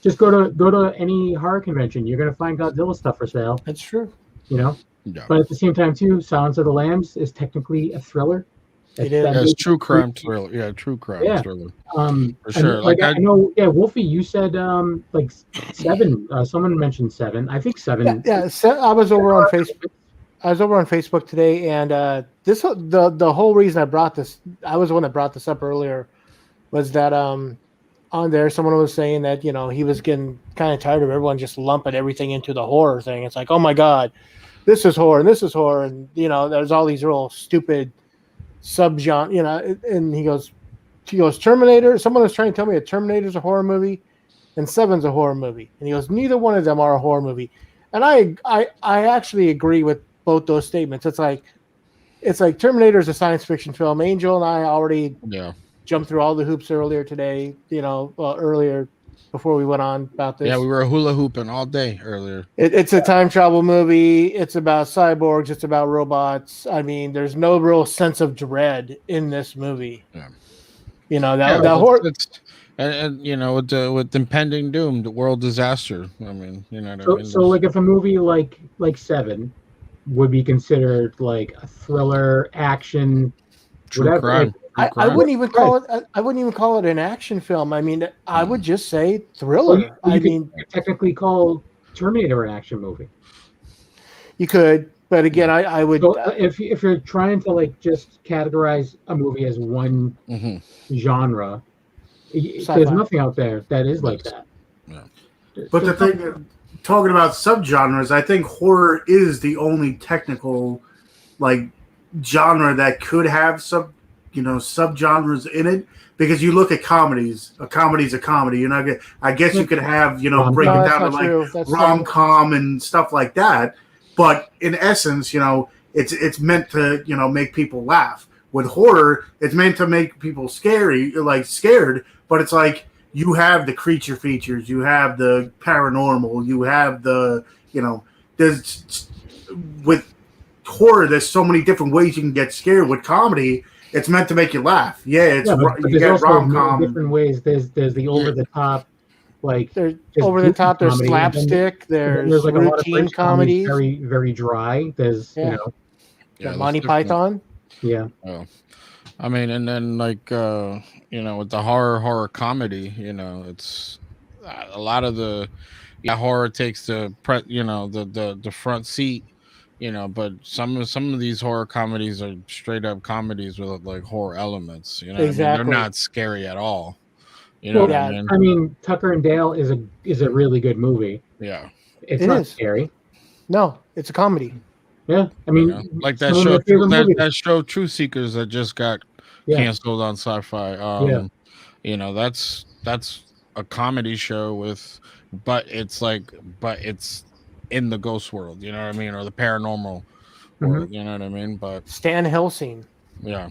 Just go to any horror convention. You're gonna find Godzilla stuff for sale. That's true. You know. Yeah. But at the same time, too, Silence of the Lambs is technically a thriller. It is. It's true crime thriller. Yeah, true crime thriller. For sure. Like I know, yeah, Wolfie, you said like 7. Someone mentioned 7. I think 7. Yeah. I was over on Facebook. I was over on Facebook today, and the whole reason I brought this, I was the one that brought this up earlier, was that on there someone was saying that he was getting kind of tired of everyone just lumping everything into the horror thing. It's like, oh my god, this is horror and this is horror, and there's all these real stupid subgenre, and he goes, Terminator. Someone was trying to tell me that Terminator's a horror movie, and 7's a horror movie, and he goes, neither one of them are a horror movie, and I actually agree with both those statements. It's like Terminator's a science fiction film. Angel and I already jumped through all the hoops earlier today. Earlier before we went on about this. Yeah, we were hula hooping all day earlier. It's a time travel movie. It's about cyborgs. It's about robots. I mean, there's no real sense of dread in this movie. Yeah. That horror. And with impending doom, the world disaster. I mean, what I mean. So like if a movie like 7 would be considered like a thriller, action, true whatever. crime. I wouldn't even call it. I wouldn't even call it an action film. I mean, I would just say thriller. You could technically call Terminator an action movie. You could, but again, I would. So if you're trying to like just categorize a movie as one genre, there's nothing out there that is like that. Yeah. But the thing, talking about subgenres, I think horror is the only technical like genre that could have subgenres in it, because you look at comedies. A comedy's a comedy. You're not gonna, I guess you could have break it down to like rom-com and stuff like that. But in essence, it's meant to make people laugh. With horror, it's meant to make people scared. But it's like you have the creature features, you have the paranormal, you have the there's with horror. There's so many different ways you can get scared. With comedy, it's meant to make you laugh. You get rom-com. Different ways. There's the over the top, like there's over the top. There's slapstick. There's like routine comedies. Very very dry. There's Monty Python. Yeah. Oh. I mean, and then like with the horror comedy, it's a lot of the horror takes the the front seat. But some of these horror comedies are straight up comedies with like horror elements. Exactly. They're not scary at all. What I mean? I mean, Tucker and Dale is a really good movie. Yeah. It's not scary. No, it's a comedy. Yeah, I mean, like that show, that show Truth Seekers that just got canceled on Sci-Fi. That's a comedy show but it's in the ghost world, you know what I mean, or the paranormal world, you know what I mean. But Stan Helsing, yeah,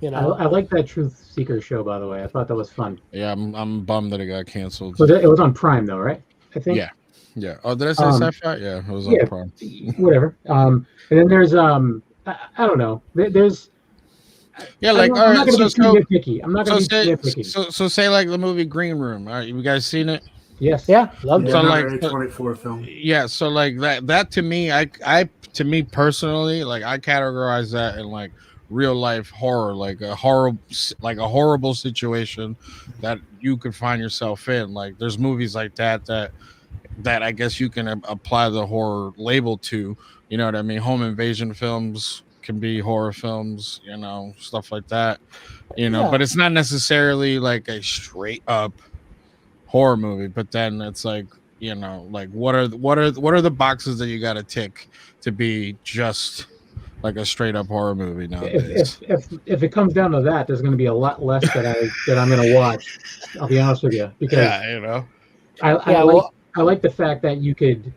I like that Truth Seekers show, by the way. I thought that was fun. Yeah, I'm bummed that it got canceled. It was on Prime though, right? I think. Yeah. Oh, did I say Sci-Fi? Yeah, it was on Prime. Whatever. And then there's I don't know. There's. Yeah, like I'm not going to be nitpicky. I'm not going to be nitpicky. So say like the movie Green Room. All right, you guys seen it? Yes. Yeah, loved it. So like A24 film. Yeah, so like that to me, to me personally, like I categorize that in like real life horror, like a horrible situation that you could find yourself in. Like there's movies like that I guess you can apply the horror label to. You know what I mean? Home invasion films can be horror films, stuff like that. But it's not necessarily like a straight up horror movie. But then it's like, like what are the boxes that you got to tick to be just like a straight up horror movie nowadays? If it comes down to that, there's going to be a lot less that I'm going to watch. I'll be honest with you, because I like the fact that you could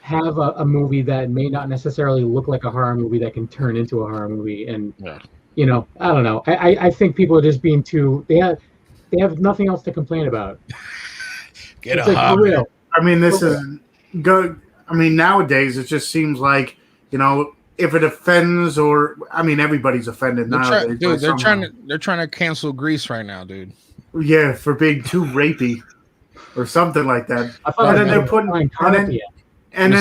have a movie that may not necessarily look like a horror movie that can turn into a horror movie. And you know, I don't know. I think people are just being too. They have nothing else to complain about. Get it's a like, hub. for real. I mean, this is good. I mean, nowadays it just seems like, you know, if it offends, or I mean, everybody's offended nowadays. They're trying to cancel Grease right now, dude. Yeah, for being too rapey or something like that. And then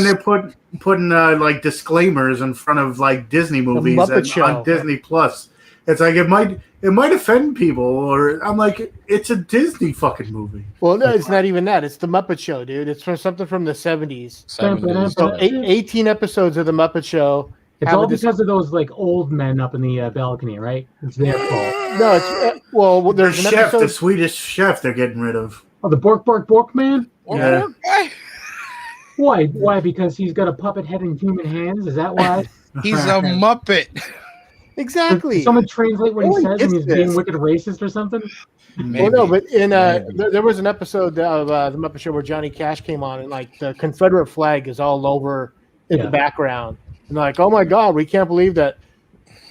they're putting putting like disclaimers in front of like Disney movies on Disney Plus. It's like it might offend people, or I'm like, it's a Disney fucking movie. Well, no, it's not even that. It's the Muppet Show, dude. It's from something from the 70s. So 18 episodes of the Muppet Show. It's all because of those like old men up in the balcony, right? It's their fault. No, it's well, there's the chef, the Swedish chef, they're getting rid of. Oh, the Bork man. Yeah. Why? Why? Because he's got a puppet head and human hands. Is that why? He's a Muppet. Exactly. Did someone translate what he says and he's being wicked racist or something? Maybe. Well, no, but in there was an episode of the Muppet Show where Johnny Cash came on, and like the Confederate flag is all over in the background, and like, oh my God, we can't believe that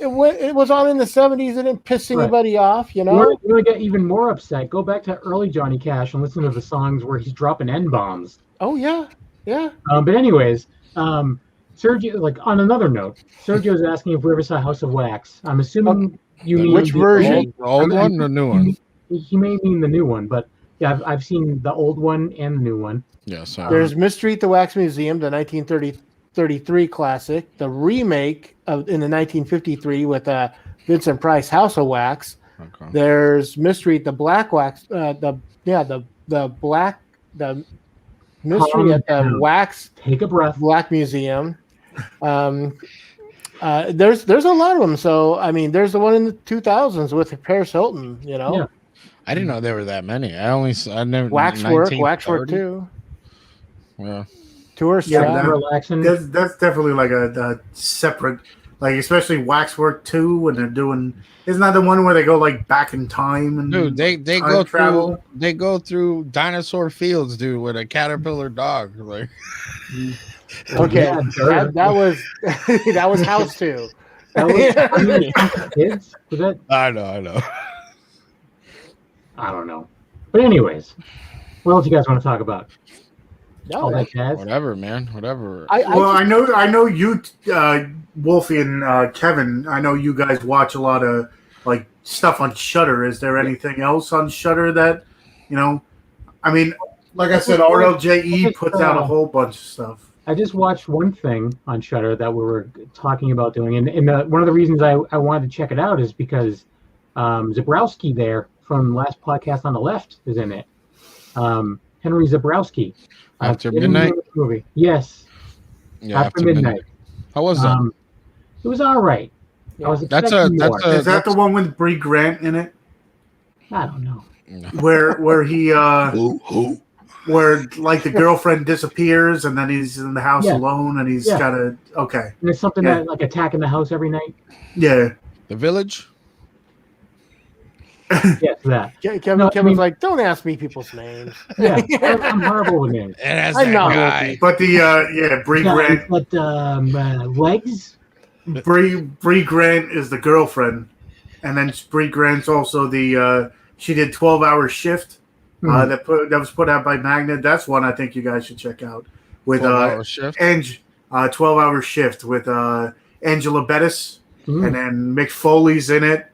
it was on in the 70s. It didn't piss anybody off, you know. You're gonna get even more upset. Go back to early Johnny Cash and listen to the songs where he's dropping N-bombs. Oh yeah. But anyways, Sergio, like on another note, Sergio's asking if we ever saw House of Wax. I'm assuming you mean which version? The old one or the new one? He may mean the new one, but yeah, I've seen the old one and the new one. Yeah, so there's Mystery at the Wax Museum, the 1933 classic, the remake in the 1953 with Vincent Price, House of Wax. Okay. There's Mystery at the Black Wax, the Mystery at the Wax. Take a breath. Black Museum. There's a lot of them. So I mean, there's the one in the 2000s with Paris Hilton. You know, yeah. I didn't know there were that many. I never Waxwork too. Yeah, tourist. Yeah, that's definitely like a separate, like especially Waxwork 2 when they're doing. Isn't that the one where they go like back in time and dude? They go travel. They go through dinosaur fields, dude, with a caterpillar dog. Like, okay, that was that was House 2. Kids? Was that? I know. I don't know. But anyways, what else you guys want to talk about? No, whatever, man. Whatever. I know you, Wolfie and Kevin. I know you guys watch a lot of like stuff on Shudder. Is there anything else on Shudder that, you know? I mean, like I said, RLJE puts out a whole bunch of stuff. I just watched one thing on Shudder that we were talking about doing, and one of the reasons I wanted to check it out is because Zabrowski there from last podcast on the left is in it. Henry Zabrowski. After Midnight? Movie. Yes. Yeah, after midnight. How was that? It was all right. Yeah. Is that the one with Bree Grant in it? I don't know. Where he where like the girlfriend disappears and then he's in the house alone and he's got to okay. And there's something that like attacking the house every night. Yeah. The Village. Yes, that. Kevin's like, don't ask me people's names. Yeah, I'm horrible with names. I'm not guy. But the Bree Grant. But legs. Bree Grant is the girlfriend, and then Bree Grant's also the she did 12-hour shift that was put out by Magnet. That's one I think you guys should check out with 12-hour shift. 12-hour shift with Angela Bettis, and then Mick Foley's in it.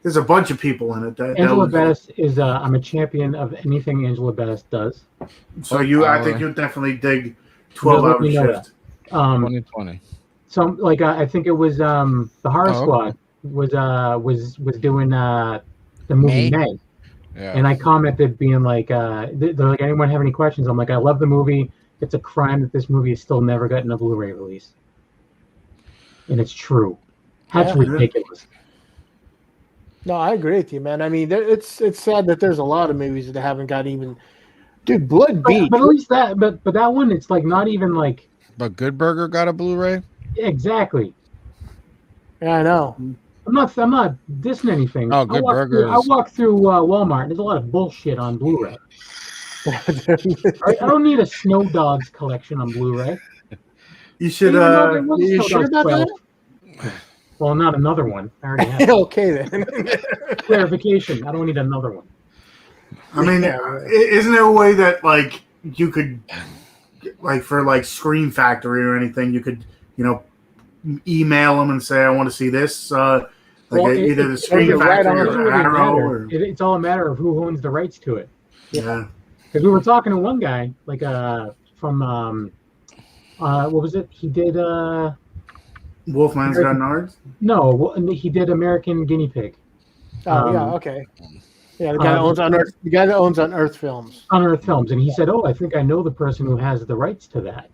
There's a bunch of people in it. Angela Bettis is I'm a champion of anything Angela Bettis does. So I think you'll definitely dig 12-hour shift. 2020. So like I think it was the Horror Squad was doing the movie May. Yeah. And I commented being like they're like, anyone have any questions? I'm like, I love the movie. It's a crime that this movie has still never gotten a Blu-ray release. And it's true. That's ridiculous. No, I agree with you, man. I mean, it's sad that there's a lot of movies that haven't got even. Dude, Blood Beach. But at least that, but that one, it's like not even like. But Good Burger got a Blu-ray. Exactly. Yeah, I know. I'm not dissing anything. Oh, Good Burger. I walk through Walmart. And there's a lot of bullshit on Blu-ray. I don't need a Snow Dogs collection on Blu-ray. You should. You sure about that? Well, not another one. I already have it. Okay then. Clarification. I don't need another one. I mean, isn't there a way that like you could, like for like Screen Factory or anything, you could, email them and say, I want to see this. Either the Screen Factory or Arrow. It's all a matter of who owns the rights to it. Yeah. Because we were talking to one guy, like from what was it? He did Wolfman's Got Nards? No, he did American Guinea Pig. Oh yeah, okay. Yeah, the guy that owns Unearth. The guy that owns Unearth Films. Unearth Films, and he said, "Oh, I think I know the person who has the rights to that."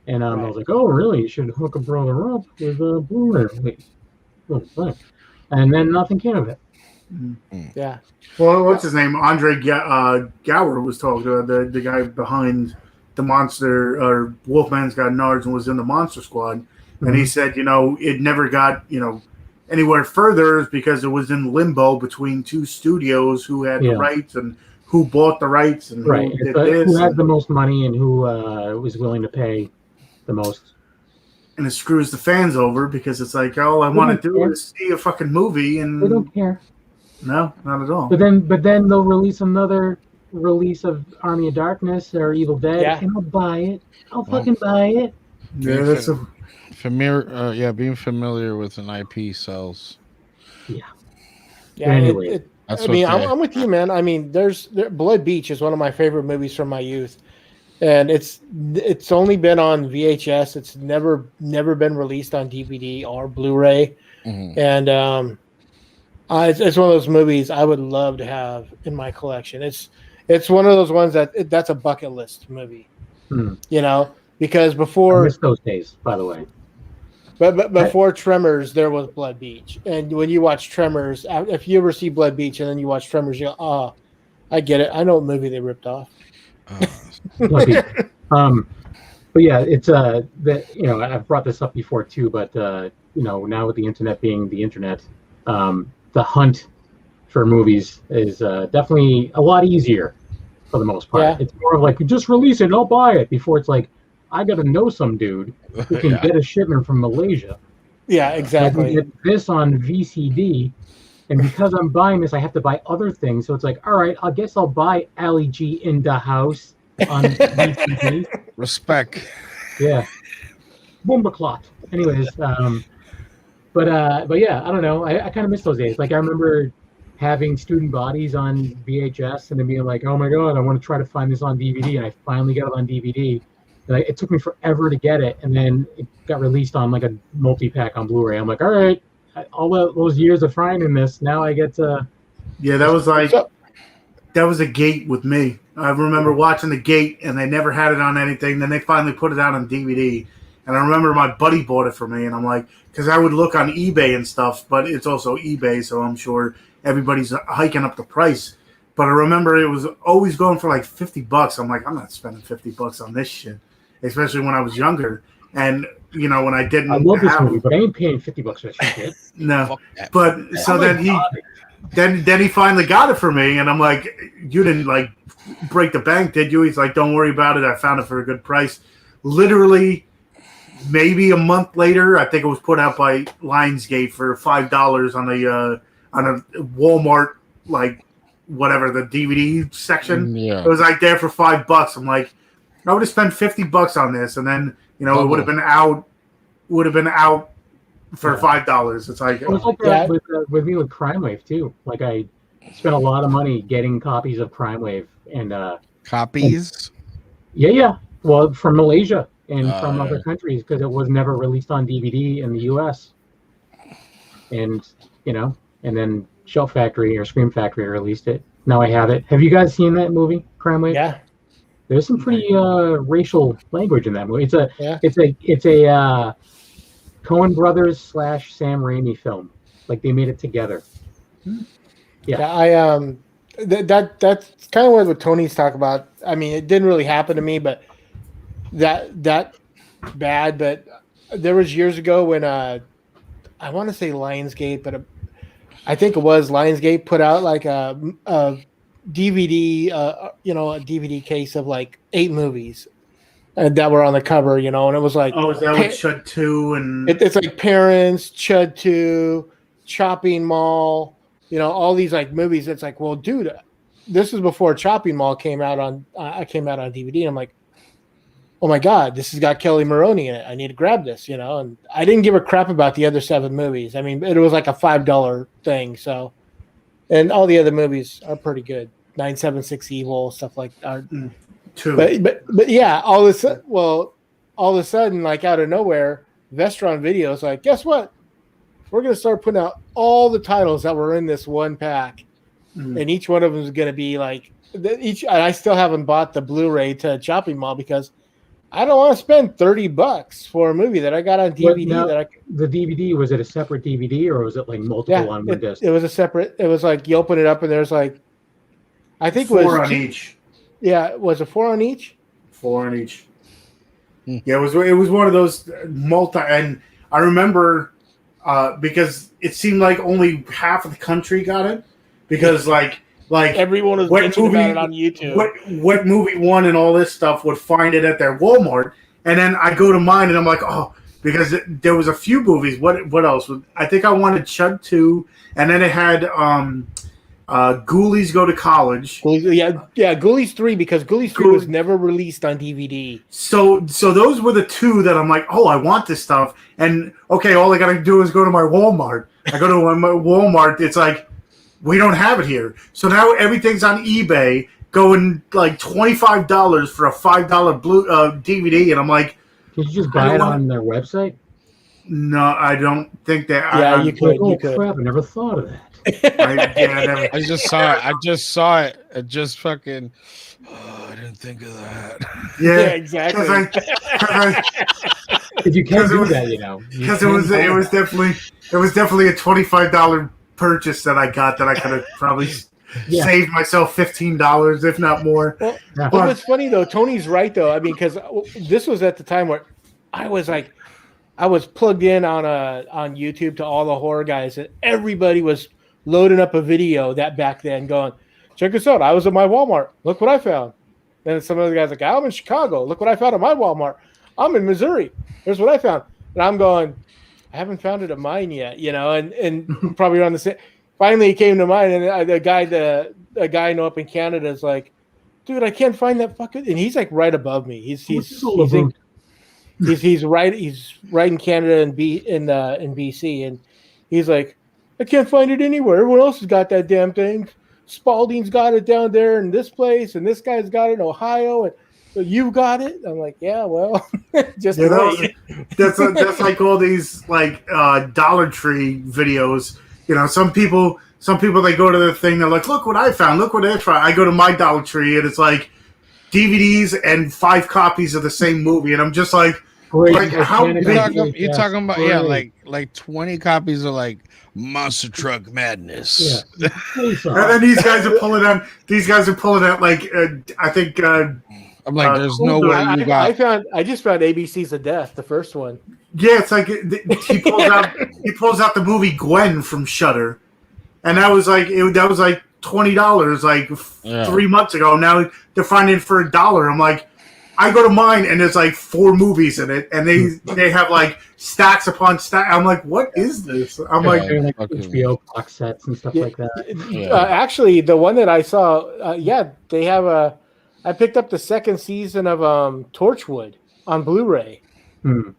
And I was like, "Oh, really? You should hook a brother up with a Blu-ray." And then nothing came of it. Yeah. Well, what's his name? Andre Gower was talking to the guy behind the Monster or Wolfman's Got Nards and was in the Monster Squad, and he said, it never got anywhere further because it was in limbo between two studios who had the rights and who bought the rights and who did this. Who had the most money and who was willing to pay the most. And it screws the fans over because it's like, all I want to do is see a fucking movie, and they don't care. No, not at all. But then they'll release another release of Army of Darkness or Evil Dead, and I'll buy it. I'll fucking buy it. Yeah, that's being familiar with an IP sells. Yeah. Yeah. Anyway, I'm with you, man. I mean, Blood Beach is one of my favorite movies from my youth, and it's only been on VHS. It's never been released on DVD or Blu-ray, and it's one of those movies I would love to have in my collection. It's one of those ones that's a bucket list movie, because before I miss those days, by the way. But before Tremors, there was Blood Beach, and when you watch Tremors, if you ever see Blood Beach and then you watch Tremors, you go, "Oh, I get it. I know what movie they ripped off." Blood Beach. But yeah, it's I've brought this up before too, but now with the internet being the internet, the hunt for movies is definitely a lot easier for the most part. Yeah. It's more of like, just release it and I'll buy it, before it's like, I got to know some dude who can get a shipment from Malaysia. Yeah, exactly. I can get this on VCD, and because I'm buying this, I have to buy other things. So it's like, all right, I guess I'll buy Ali G in the house on VCD. Respect. Yeah. Boomba-clot. Anyways, but yeah, I don't know. I kind of miss those days. Like, I remember having Student Bodies on VHS and then being like, oh my God, I want to try to find this on DVD. And I finally got it on DVD. And it took me forever to get it. And then it got released on like a multi-pack on Blu-ray. I'm like, all right, all those years of finding this, now I get to... Yeah, that was a Gate with me. I remember watching The Gate, and they never had it on anything. Then they finally put it out on DVD. And I remember my buddy bought it for me, and I'm like, because I would look on eBay and stuff, but it's also eBay, so I'm sure everybody's hiking up the price. But I remember it was always going for like $50. I'm like, I'm not spending $50 on this shit, especially when I was younger. And when I didn't, I love this movie, but I ain't paying $50 for this shit. No, but so then he finally got it for me, and I'm like, you didn't like break the bank, did you? He's like, don't worry about it. I found it for a good price. Literally, maybe a month later, I think it was put out by Lionsgate for $5 on a Walmart, like whatever, the DVD section. Yeah. It was like there for $5. I'm like, I would have spent $50 on this, and then it would have been out for $5. It's like, it was like that with me with Crime Wave too. Like, I spent a lot of money getting copies of Crime Wave and copies. Yeah. Well, from Malaysia and from other countries, because it was never released on DVD in the U.S. And and then Shelf Factory or Scream Factory released it. Now I have it. Have you guys seen that movie, Crime Wave? Yeah. There's some pretty racial language in that movie. It's a Coen Brothers / Sam Raimi film. Like, they made it together. Yeah, that's kind of what Tony's talking about. I mean, it didn't really happen to me, but that bad. But there was years ago when I want to say Lionsgate, but I think it was Lionsgate put out like a DVD, a DVD case of like 8 movies that were on the cover, and it was like, oh, is that what Chud 2 and it's like Parents, Chud 2, Chopping Mall, all these like movies. It's like, well, dude, this is before Chopping Mall came out on DVD, and I'm like, oh my God, this has got Kelly Maroney in it. I need to grab this, and I didn't give a crap about the other 7 movies. I mean, it was like a $5 thing. So, and all the other movies are pretty good. 976 Evil, stuff like that. Two. But yeah, all of a sudden, like out of nowhere, Vestron Video's like, guess what? We're going to start putting out all the titles that were in this one pack. And each one of them is going to be like, I still haven't bought the Blu-ray to Chopping Mall because I don't want to spend $30 for a movie that I got on DVD. The DVD, was it a separate DVD or was it like multiple on one disc? It was a separate. It was like you open it up and there's like, I think 4 it was on each. Yeah, was it 4 on each? 4 on each. Yeah, it was one of those and I remember because it seemed like only half of the country got it because like everyone was bitching about it on YouTube. What movie won and all this stuff would find it at their Walmart, and then I go to mine and I'm like, oh, because there was a few movies. What else? I think I wanted Chud 2, and then it had Ghoulies Go to College. Ghoulies 3 because Ghoulies 3 was never released on DVD. So those were the 2 that I'm like, oh, I want this stuff, and okay, all I gotta do is go to my Walmart. I go to my Walmart. It's like, we don't have it here. So now everything's on eBay going like $25 for a $5 DVD. And I'm like, did you just buy it on their website? No, I don't think that. Yeah, you could. Oh, crap. I never thought of that. I just saw it. I just saw it. It just fucking. Oh, I didn't think of that. Yeah, exactly. If you can do that, because it was definitely a $25 purchase that I got that I could have probably saved myself $15, if not more. Well, but what's funny though, Tony's right though. I mean, because this was at the time where I was plugged in on YouTube to all the horror guys, and everybody was loading up a video that back then, going, "Check this out! I was at my Walmart. Look what I found." Then some of the guys like, "I'm in Chicago. Look what I found at my Walmart. I'm in Missouri. Here's what I found." And I'm going, I haven't found it at mine yet, and probably around the same. Finally, he came to mine, and the guy I know up in Canada is like, "Dude, I can't find that fucking." And he's like right above me. He's right in Canada and in BC, and he's like, "I can't find it anywhere. Everyone else has got that damn thing. Spalding's got it down there in this place, and this guy's got it in Ohio, and so you got it." I'm like, yeah, well, just wait. That's like all these like Dollar Tree videos. Some people they go to the thing, they're like, look what I found, look what I found. I go to my Dollar Tree and it's like DVDs and 5 copies of the same movie, and I'm just like, how big? You're talking about like 20 copies of like Monster Truck Madness. Yeah. And then these guys are pulling out like I think. I'm like, there's no way you got. I just found ABC's of Death, the first one. Yeah, it's like he pulls out the movie Gwen from Shudder, and that was like $20 like 3 months ago. Now they're finding it for $1. I'm like, I go to mine and there's like 4 movies in it, and they have like stacks upon stack. I'm like, what is this? I'm like HBO box sets and stuff like that. Actually, the one that I saw, they have I picked up the 2nd season of Torchwood on Blu-ray. I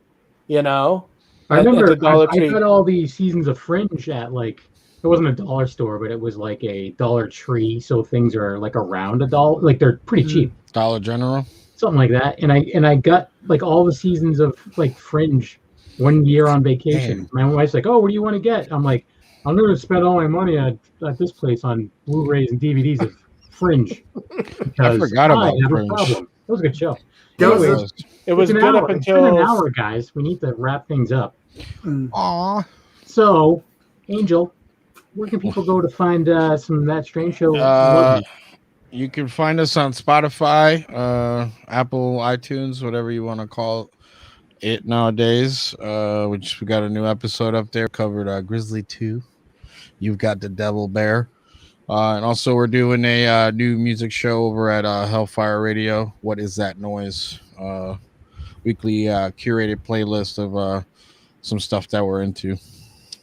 remember I got all the seasons of Fringe at like, it wasn't a dollar store, but it was like a Dollar Tree, so things are like around $1, like they're pretty cheap. Dollar General, something like that. And I got like all the seasons of like Fringe one year on vacation. My wife's like, "Oh, what do you want to get?" I'm like, "I'm going to spend all my money at this place on Blu-rays and DVDs of Fringe." I forgot about Fringe. That was a good show. It was good up until an hour, guys. We need to wrap things up. Aww. So, Angel, where can people go to find some of That Strange Show? You can find us on Spotify, Apple, iTunes, whatever you want to call it nowadays. Which we got a new episode up there, covered Grizzly 2. You've got the Devil Bear. And also, we're doing a new music show over at Hellfire Radio. What is that noise? Weekly curated playlist of some stuff that we're into.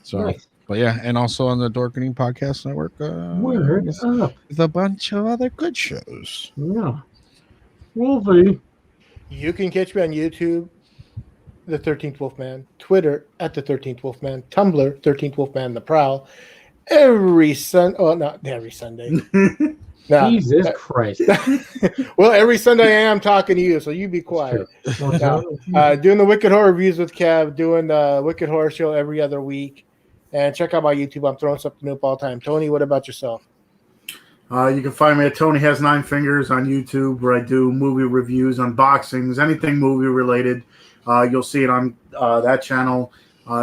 So, Nice. but yeah, and also on the Dorkening Podcast Network. Word up. With a bunch of other good shows. Yeah. Wolfie. You can catch me on YouTube, The 13th Wolfman, Twitter at The 13th Wolfman, Tumblr, 13th Wolfman The Prowl, every Sunday. Oh, not every Sunday. No, Jesus Christ. Well, every Sunday I am talking to you, so you be quiet. Now, doing the Wicked Horror Reviews with Kev, doing the Wicked Horror Show every other week. And check out my YouTube. I'm throwing something new up all the time. Tony, what about yourself? You can find me at Tony Has 9 Fingers on YouTube, where I do movie reviews, unboxings, anything movie related. You'll see it on that channel.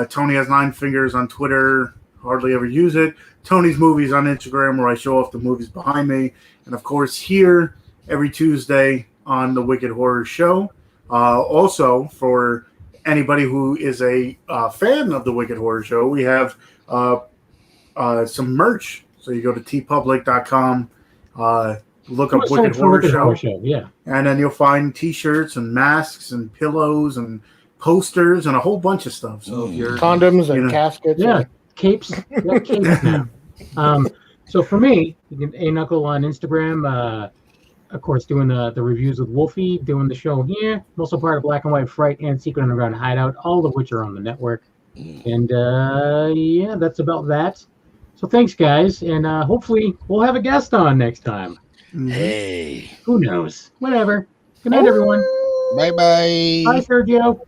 Tony Has 9 Fingers on Twitter. Hardly ever use it. Tony's Movies on Instagram, where I show off the movies behind me. And, of course, here every Tuesday on the Wicked Horror Show. Also, for anybody who is a fan of the Wicked Horror Show, we have some merch. So you go to tpublic.com, look up Wicked Horror Show. Yeah. And then you'll find T-shirts and masks and pillows and posters and a whole bunch of stuff. So if you're Condoms and caskets. Yeah. Capes. Yeah, capes now. So for me, you can A-Knuckle on Instagram. Of course, doing the reviews with Wolfie, doing the show here. I'm also part of Black and White Fright and Secret Underground Hideout, all of which are on the network. And yeah, that's about that. So thanks, guys. And hopefully we'll have a guest on next time. Hey. Who knows? Whatever. Good night, everyone. Bye-bye. Bye, Sergio.